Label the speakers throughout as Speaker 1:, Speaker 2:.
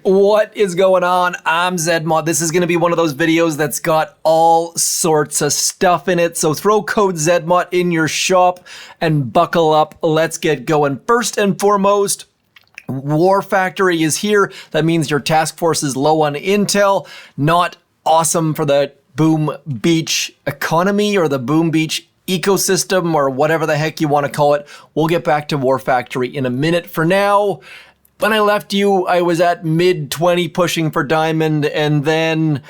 Speaker 1: What is going on? I'm Zedmod. This is going to be one of those videos that's got all sorts of stuff in it. So throw code Zedmod in your shop and buckle up. Let's get going. First and foremost, War Factory is here. That means your task force is low on intel. Not awesome for the Boom Beach economy or the Boom Beach ecosystem or whatever the heck you want to call it. We'll get back to War Factory in a minute. For now, when I left you, I was at mid 20 pushing for diamond, and then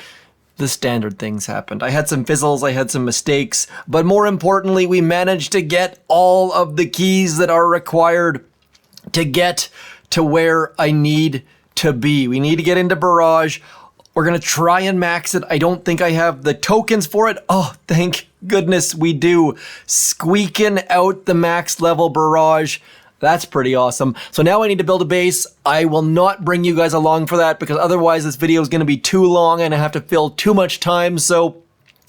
Speaker 1: the standard things happened. I had some fizzles, I had some mistakes, but more importantly, we managed to get all of the keys that are required to get to where I need to be. We need to get into Barrage. We're going to try and max it. I don't think I have the tokens for it. Oh, thank goodness we do. Squeaking out the max level Barrage. That's pretty awesome. So now I need to build a base. I will not bring you guys along for that because otherwise this video is going to be too long and I have to fill too much time. So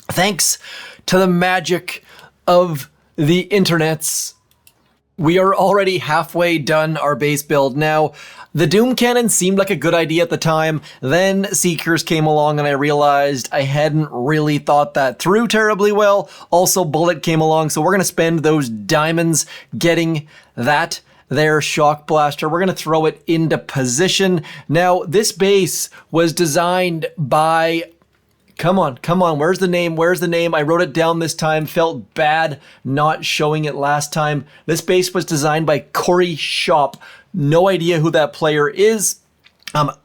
Speaker 1: thanks to the magic of the internets, we are already halfway done our base build. Now, the Doom Cannon seemed like a good idea at the time. Then Seekers came along and I realized I hadn't really thought that through terribly well. Also, Bullet came along, so we're going to spend those diamonds getting that there shock blaster. We're going to throw it into position. Now, this base was designed by... Come on. Where's the name? I wrote it down this time. Felt bad not showing it last time. This base was designed by Corey Shop. No idea who that player is.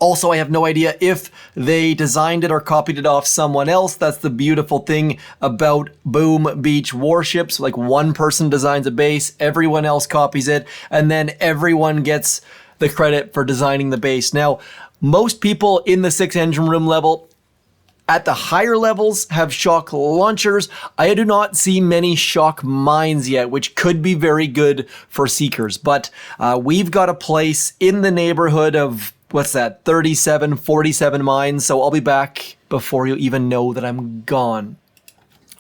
Speaker 1: Also, I have no idea if they designed it or copied it off someone else. That's the beautiful thing about Boom Beach Warships. Like, one person designs a base, everyone else copies it, and then everyone gets the credit for designing the base. Now, most people in the 6 engine room level at the higher levels have shock launchers. I do not see many shock mines yet, which could be very good for Seekers. But we've got a place in the neighborhood of, what's that, 37, 47 mines. So I'll be back before you even know that I'm gone.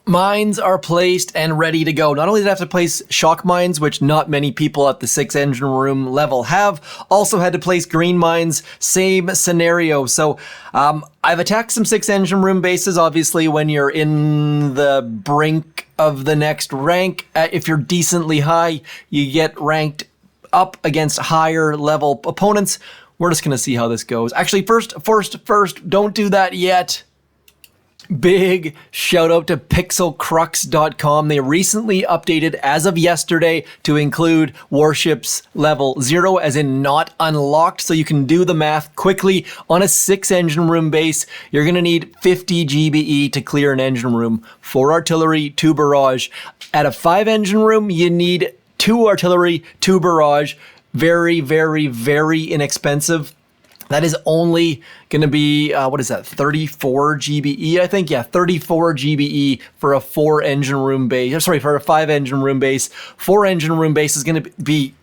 Speaker 1: Mines are placed and ready to go. Not only did I have to place shock mines, which not many people at the 6 engine room level have, also had to place green mines, same scenario. So I've attacked some 6 engine room bases. Obviously, when you're in the brink of the next rank, if you're decently high, you get ranked up against higher level opponents. We're just going to see how this goes. Actually, first, don't do that yet. Big shout out to pixelcrux.com. They recently updated as of yesterday to include Warships level 0, as in not unlocked. So you can do the math quickly. On a 6 engine room base, you're going to need 50 GBE to clear an engine room. 4 artillery, 2 barrage. At a 5 engine room, you need 2 artillery, 2 barrage. Very, very, very inexpensive. That is only going to be, 34 GBE, I think? Yeah, 34 GBE for a 4 engine room base. Sorry, for a 5 engine room base. 4 engine room base is going to be,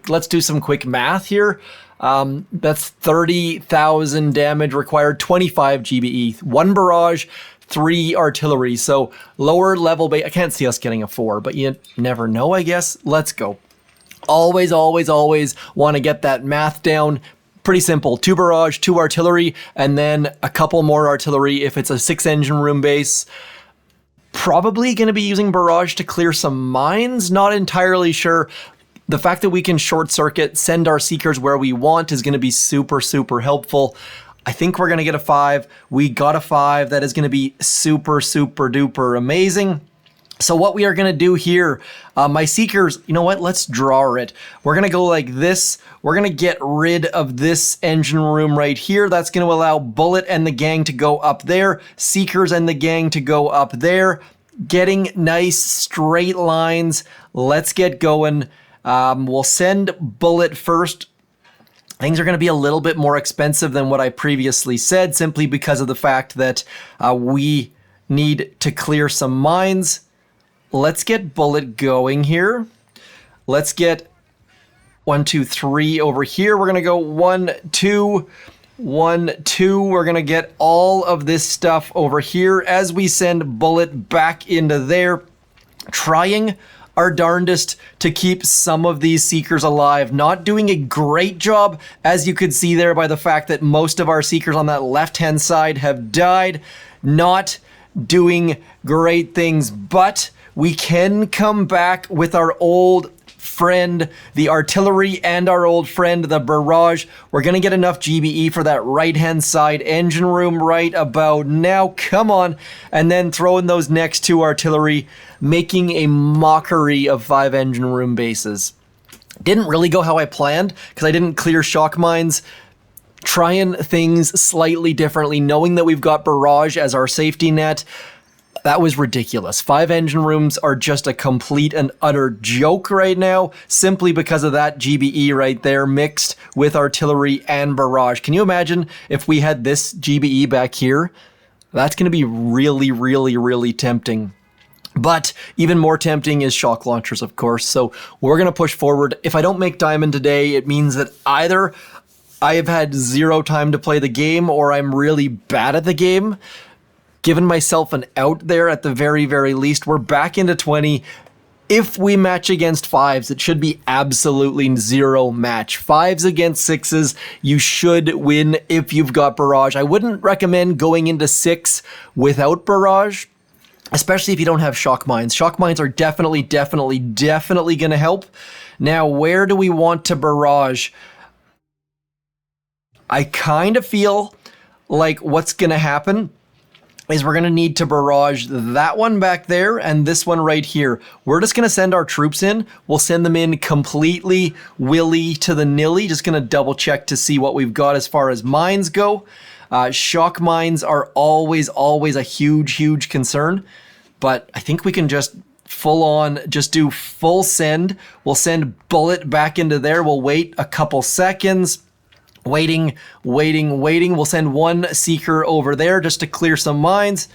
Speaker 1: let's do some quick math here. That's 30,000 damage required, 25 GBE, 1 barrage, 3 artillery. So lower level base. I can't see us getting a 4, but you never know, I guess. Let's go. Always want to get that math down. Pretty simple. 2 barrage, 2 artillery, and then a couple more artillery if it's a 6 engine room base. Probably going to be using barrage to clear some mines. Not entirely sure. The fact that we can short circuit, send our Seekers where we want is going to be super, super helpful. I think we're going to get a 5. We got a 5. That is going to be super, super duper amazing. So what we are going to do here, my Seekers, you know what? Let's draw it. We're going to go like this. We're going to get rid of this engine room right here. That's going to allow Bullet and the gang to go up there. Seekers and the gang to go up there. Getting nice straight lines. Let's get going. We'll send Bullet first. Things are going to be a little bit more expensive than what I previously said, simply because of the fact that we need to clear some mines. Let's get Bullet going here. Let's get 1, 2, 3 over here. We're going to go 1, 2, 1, 2. We're going to get all of this stuff over here as we send Bullet back into there. Trying our darndest to keep some of these Seekers alive. Not doing a great job, as you could see there by the fact that most of our Seekers on that left-hand side have died. Not doing great things, but we can come back with our old friend, the artillery, and our old friend, the barrage. We're gonna get enough GBE for that right-hand side engine room right about now. Come on. And then throw in those next two artillery, making a mockery of 5 engine room bases. Didn't really go how I planned, because I didn't clear shock mines. Trying things slightly differently, knowing that we've got barrage as our safety net. That was ridiculous. 5 engine rooms are just a complete and utter joke right now, simply because of that GBE right there mixed with artillery and barrage. Can you imagine if we had this GBE back here? That's going to be really, really, really tempting. But even more tempting is shock launchers, of course. So we're going to push forward. If I don't make diamond today, it means that either I have had 0 time to play the game or I'm really bad at the game. Given myself an out there at the very, very least. We're back into 20. If we match against 5s, it should be absolutely 0 match. 5s against 6s, you should win if you've got barrage. I wouldn't recommend going into 6 without barrage, especially if you don't have shock mines. Shock mines are definitely going to help. Now, where do we want to barrage? I kind of feel like what's going to happen is we're going to need to barrage that one back there and this one right here. We're just going to send our troops in. We'll send them in completely willy to the nilly. Just going to double check to see what we've got as far as mines go. Shock mines are always a huge concern, but I think we can just full on, just do full send. We'll send bullet back into there. We'll wait a couple seconds. Waiting. We'll send one Seeker over there just to clear some mines.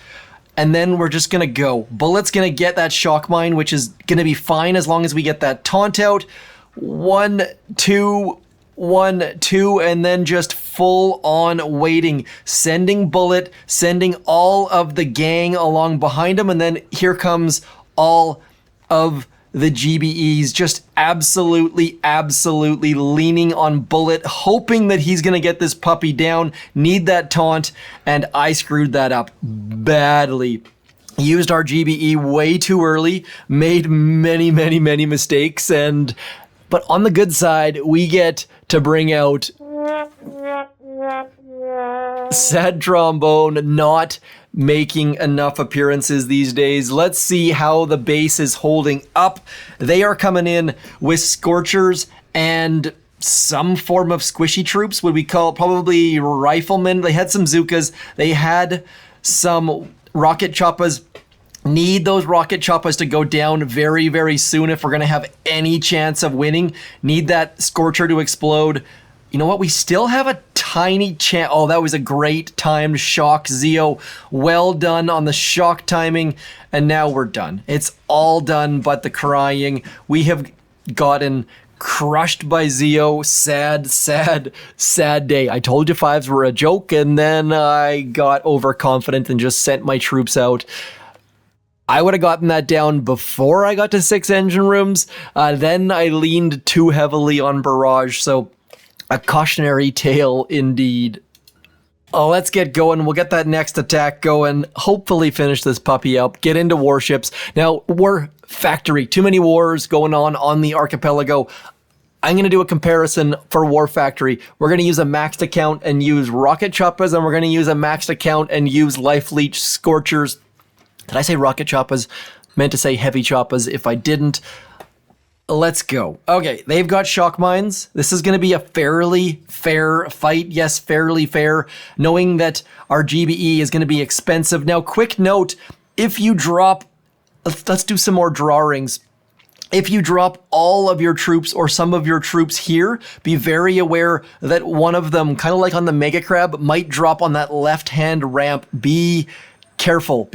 Speaker 1: And then we're just going to go. Bullet's going to get that shock mine, which is going to be fine as long as we get that taunt out. 1, 2, 1, 2, and then just full on waiting. Sending bullet, sending all of the gang along behind him. And then here comes all of the GBEs, just absolutely leaning on bullet, hoping that he's going to get this puppy down, need that taunt, and I screwed that up badly. Used our GBE way too early, made many mistakes, but on the good side, we get to bring out Sad Trombone, not making enough appearances these days. Let's see how the base is holding up. They are coming in with Scorchers and some form of squishy troops, what we call probably riflemen. They had some Zukas. They had some rocket Choppas. Need those rocket Choppas to go down very soon if we're going to have any chance of winning. Need that Scorcher to explode. You know what? We still have a tiny chance. Oh, that was a great timed shock, Zeo. Well done on the shock timing. And now we're done. It's all done but the crying. We have gotten crushed by Zeo. Sad day. I told you 5s were a joke, and then I got overconfident and just sent my troops out. I would have gotten that down before I got to 6 engine rooms. Then I leaned too heavily on barrage. So a cautionary tale indeed. Oh, let's get going. We'll get that next attack going. Hopefully finish this puppy up. Get into warships. Now, War Factory. Too many wars going on the archipelago. I'm going to do a comparison for War Factory. We're going to use a maxed account and use rocket Choppas, and we're going to use a maxed account and use life leech Scorchers. Did I say rocket Choppas? Meant to say heavy Choppas if I didn't. Let's go. Okay, they've got shock mines. This is going to be a fairly fair fight. Yes, fairly fair, knowing that our GBE is going to be expensive. Now, quick note, if you drop, let's do some more drawings. If you drop all of your troops or some of your troops here, be very aware that one of them, kind of like on the Mega Crab, might drop on that left-hand ramp. Be careful.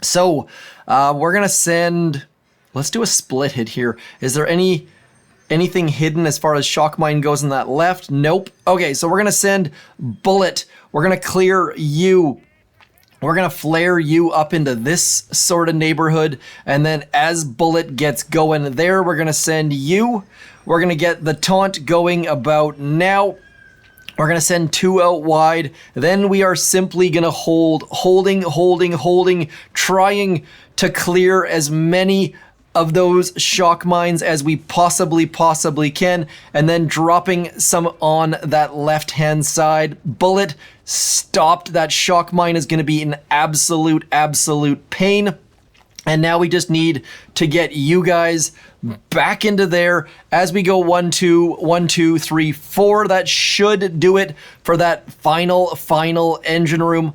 Speaker 1: So, we're going to send, let's do a split hit here. Is there anything hidden as far as shock mine goes on that left? Nope. Okay, so we're going to send bullet. We're going to clear you. We're going to flare you up into this sort of neighborhood. And then as Bullet gets going there, we're going to send you. We're going to get the taunt going about now. We're going to send 2 out wide. Then we are simply going to holding, trying to clear as many of those shock mines as we possibly can, and then dropping some on that left-hand side. Bullet stopped. That shock mine is going to be an absolute pain. And now we just need to get you guys back into there as we go 1, 2, 1, 2, 3, 4. That should do it for that final engine room.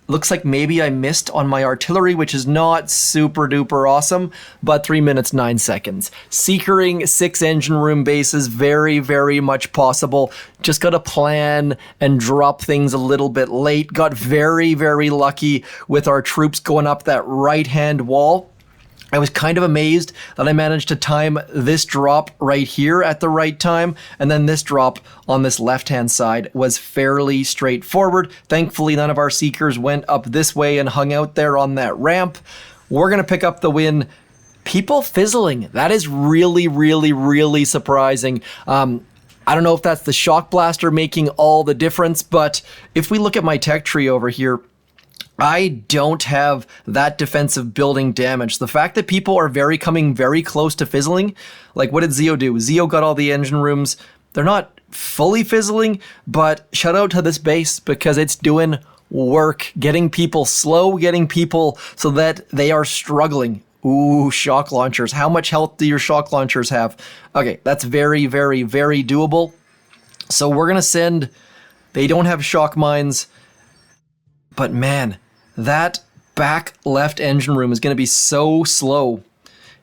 Speaker 1: Looks like maybe I missed on my artillery, which is not super duper awesome, but 3 minutes, 9 seconds. Seekering 6 engine room bases, very much possible. Just got to plan and drop things a little bit late. Got very lucky with our troops going up that right-hand wall. I was kind of amazed that I managed to time this drop right here at the right time, and then this drop on this left-hand side was fairly straightforward. Thankfully, none of our Seekers went up this way and hung out there on that ramp. We're going to pick up the win. People fizzling. That is really surprising. I don't know if that's the Shock Blaster making all the difference, but if we look at my tech tree over here, I don't have that defensive building damage. The fact that people are coming very close to fizzling, like what did Zeo do? Zeo got all the engine rooms. They're not fully fizzling, but shout out to this base because it's doing work, getting people slow, getting people so that they are struggling. Ooh, shock launchers. How much health do your shock launchers have? Okay, that's very doable. So we're going to send, they don't have shock mines, but man, that back left engine room is going to be so slow.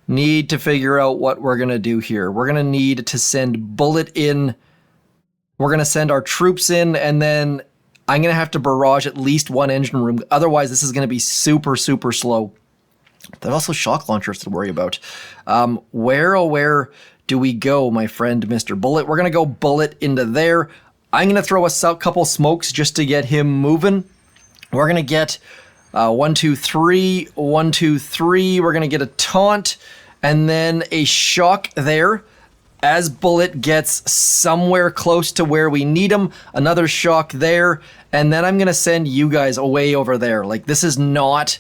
Speaker 1: Need to figure out what we're going to do here. We're going to need to send Bullet in. We're going to send our troops in, and then I'm going to have to barrage at least 1 engine room. Otherwise, this is going to be super slow. There's also shock launchers to worry about. Where do we go, my friend, Mr. Bullet? We're going to go Bullet into there. I'm going to throw a couple smokes just to get him moving. We're going to get 1, 2, 3, 1, 2, 3. We're going to get a taunt and then a shock there as Bullet gets somewhere close to where we need him. Another shock there. And then I'm going to send you guys away over there. Like, this is not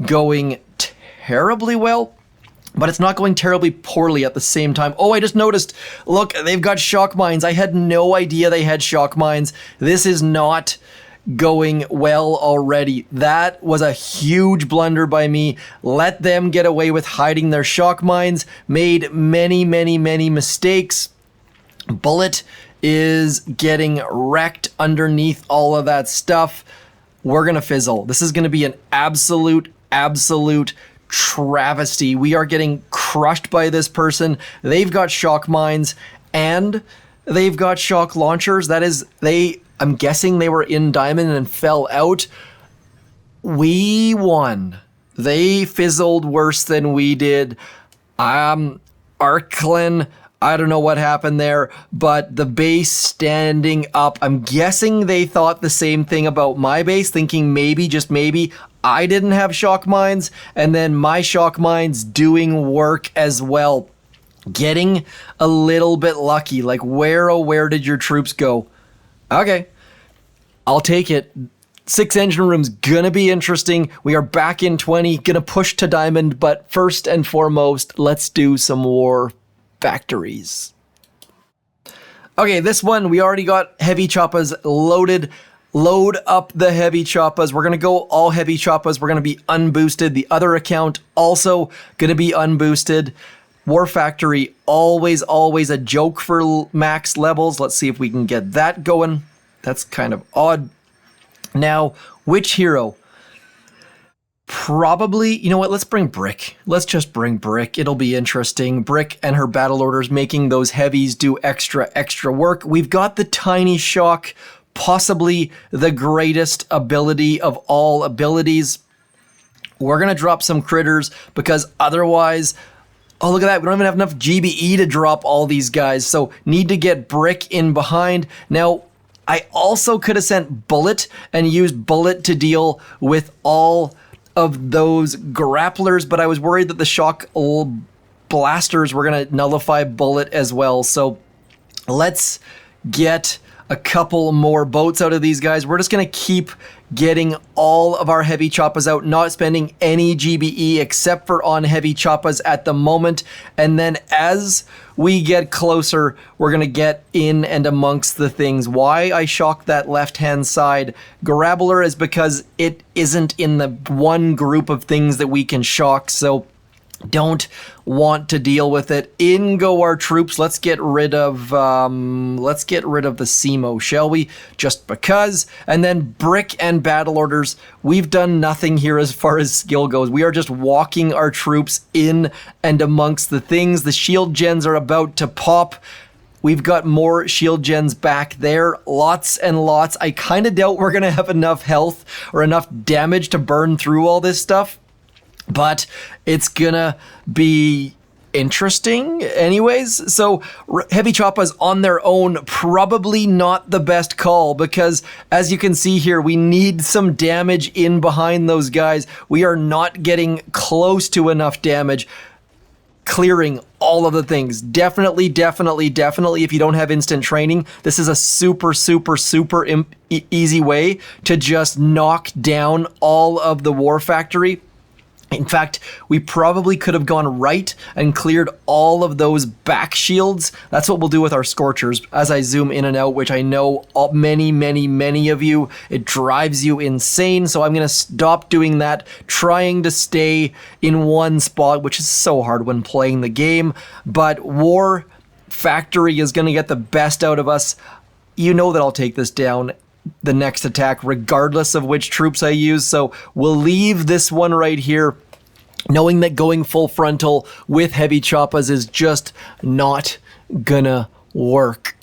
Speaker 1: going terribly well, but it's not going terribly poorly at the same time. Oh, I just noticed, look, they've got shock mines. I had no idea they had shock mines. This is not going well already. That was a huge blunder by me. Let them get away with hiding their shock mines. Made many mistakes. Bullet is getting wrecked underneath all of that stuff. We're gonna fizzle. This is gonna be an absolute travesty. We are getting crushed by this person. They've got shock mines and they've got shock launchers. That is, I'm guessing they were in diamond and fell out. We won. They fizzled worse than we did. Arklin, I don't know what happened there, but the base standing up. I'm guessing they thought the same thing about my base, thinking maybe, just maybe, I didn't have shock mines, and then my shock mines doing work as well. Getting a little bit lucky. Like, where did your troops go? Okay, I'll take it. 6 engine rooms, gonna be interesting. We are back in 20, gonna push to diamond, but first and foremost, let's do some war factories. Okay, this one, we already got heavy Choppas loaded. Load up the heavy Choppas. We're gonna go all heavy Choppas. We're gonna be unboosted. The other account also gonna be unboosted. War Factory, always a joke for max levels. Let's see if we can get that going. That's kind of odd. Now, which hero? Probably, you know what, let's bring Brick. Let's just bring Brick. It'll be interesting. Brick and her battle orders making those heavies do extra work. We've got the tiny shock, possibly the greatest ability of all abilities. We're gonna drop some critters because otherwise, oh, look at that. We don't even have enough GBE to drop all these guys. So need to get Brick in behind. Now, I also could have sent Bullet and used Bullet to deal with all of those grapplers, but I was worried that the shock blasters were going to nullify Bullet as well. So let's get a couple more boats out of these guys. We're just going to keep getting all of our heavy Choppas out, not spending any GBE except for on heavy Choppas at the moment. And then as we get closer, we're going to get in and amongst the things. Why I shocked that left-hand side Grappler is because it isn't in the one group of things that we can shock. So don't want to deal with it. In go our troops. Let's get rid of the Simo, shall we? Just because. And then brick and battle orders. We've done nothing here as far as skill goes. We are just walking our troops in and amongst the things. The shield gens are about to pop. We've got more shield gens back there. Lots and lots. I kind of doubt we're going to have enough health or enough damage to burn through all this stuff. But it's gonna be interesting anyways. So heavy Choppas on their own, probably not the best call, because as you can see here, we need some damage in behind those guys. We are not getting close to enough damage clearing all of the things. Definitely, if you don't have instant training, this is a super easy way to just knock down all of the war factory. In fact, we probably could have gone right and cleared all of those back shields. That's what we'll do with our Scorchers as I zoom in and out, which I know many of you, it drives you insane. So I'm going to stop doing that, trying to stay in one spot, which is so hard when playing the game. But War Factory is going to get the best out of us. You know that I'll take this down the next attack regardless of which troops I use, so we'll leave this one right here knowing that going full frontal with heavy Choppas is just not gonna work.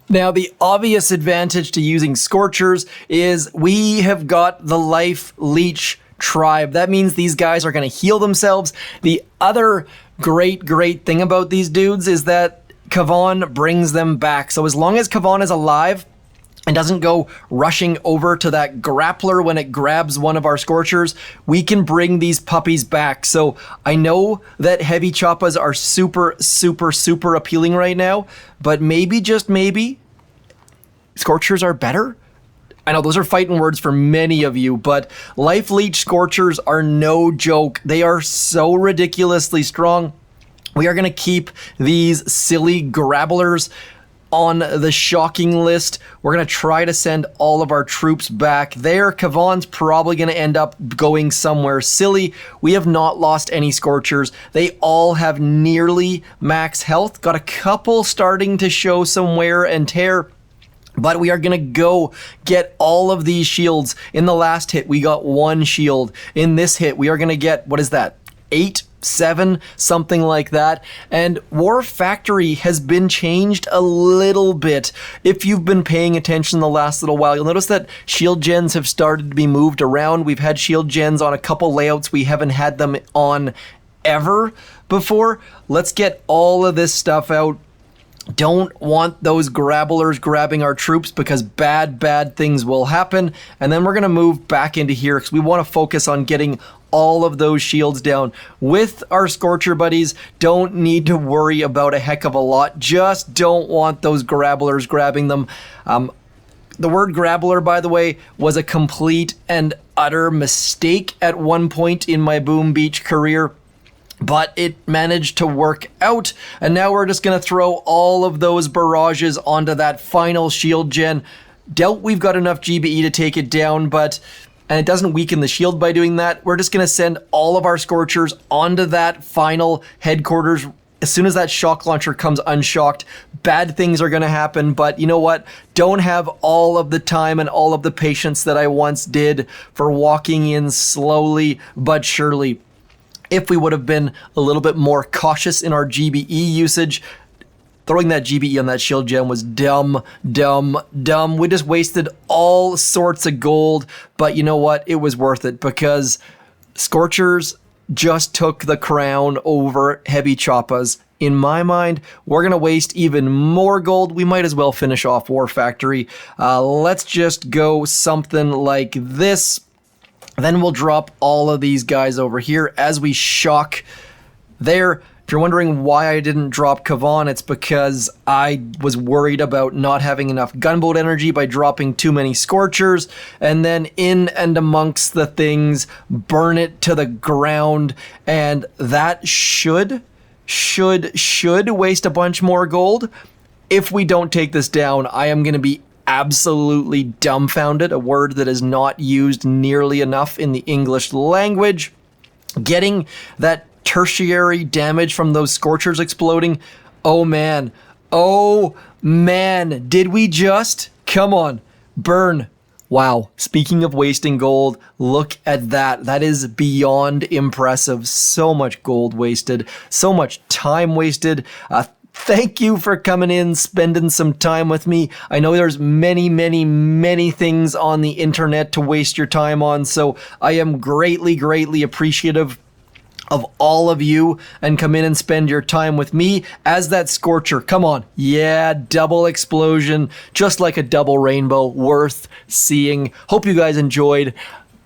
Speaker 1: Now, the obvious advantage to using Scorchers is we have got the Life Leech tribe. That means these guys are going to heal themselves. The other great thing about these dudes is that Kavan brings them back. So as long as Kavan is alive and doesn't go rushing over to that grappler when it grabs one of our Scorchers, we can bring these puppies back. So I know that heavy Choppas are super appealing right now, but maybe, just maybe, Scorchers are better? I know those are fighting words for many of you, but Life Leech Scorchers are no joke. They are so ridiculously strong. We are going to keep these silly grabblers on the shocking list. We're going to try to send all of our troops back there. Kavan's probably going to end up going somewhere silly. We have not lost any Scorchers. They all have nearly max health. Got a couple starting to show some wear and tear. But we are going to go get all of these shields. In the last hit, we got 1 shield. In this hit, we are going to get, what is that, 8? 7, something like that. And War Factory has been changed a little bit. If you've been paying attention the last little while, you'll notice that shield gens have started to be moved around. We've had shield gens on a couple layouts. We haven't had them on ever before. Let's get all of this stuff out. Don't want those grabblers grabbing our troops because bad things will happen. And then we're going to move back into here because we want to focus on getting all of those shields down. With our Scorcher buddies, don't need to worry about a heck of a lot. Just don't want those grabblers grabbing them. The word grappler, by the way, was a complete and utter mistake at one point in my Boom Beach career. But it managed to work out, and now we're just going to throw all of those barrages onto that final shield gen. Doubt we've got enough GBE to take it down, and it doesn't weaken the shield by doing that. We're just going to send all of our Scorchers onto that final headquarters. As soon as that shock launcher comes unshocked, bad things are going to happen, but you know what? Don't have all of the time and all of the patience that I once did for walking in slowly but surely. If we would have been a little bit more cautious in our GBE usage, throwing that GBE on that shield gem was dumb. We just wasted all sorts of gold, but you know what? It was worth it because Scorchers just took the crown over heavy Choppas. In my mind, we're going to waste even more gold. We might as well finish off War Factory. Let's just go something like this. Then we'll drop all of these guys over here as we shock there. If you're wondering why I didn't drop Kavan, it's because I was worried about not having enough gunboat energy by dropping too many Scorchers, and then in and amongst the things, burn it to the ground, and that should waste a bunch more gold. If we don't take this down, I am going to be absolutely dumbfounded, a word that is not used nearly enough in the English language. Getting that tertiary damage from those Scorchers exploding, oh man, did we just? Come on, burn. Wow, speaking of wasting gold, look at that. That is beyond impressive. So much gold wasted, so much time wasted. Thank you for coming in, spending some time with me. I know there's many things on the internet to waste your time on, so I am greatly appreciative of all of you, and come in and spend your time with me as that Scorcher. Come on. Yeah, double explosion, just like a double rainbow, worth seeing. Hope you guys enjoyed.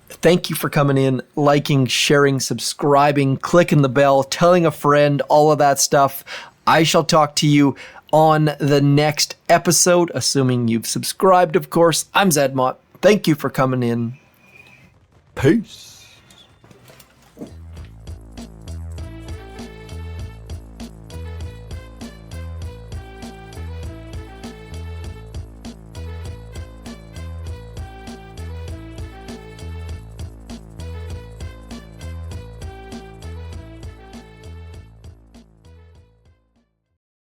Speaker 1: Thank you for coming in, liking, sharing, subscribing, clicking the bell, telling a friend, all of that stuff. I shall talk to you on the next episode, assuming you've subscribed, of course. I'm Zedmont. Thank you for coming in. Peace.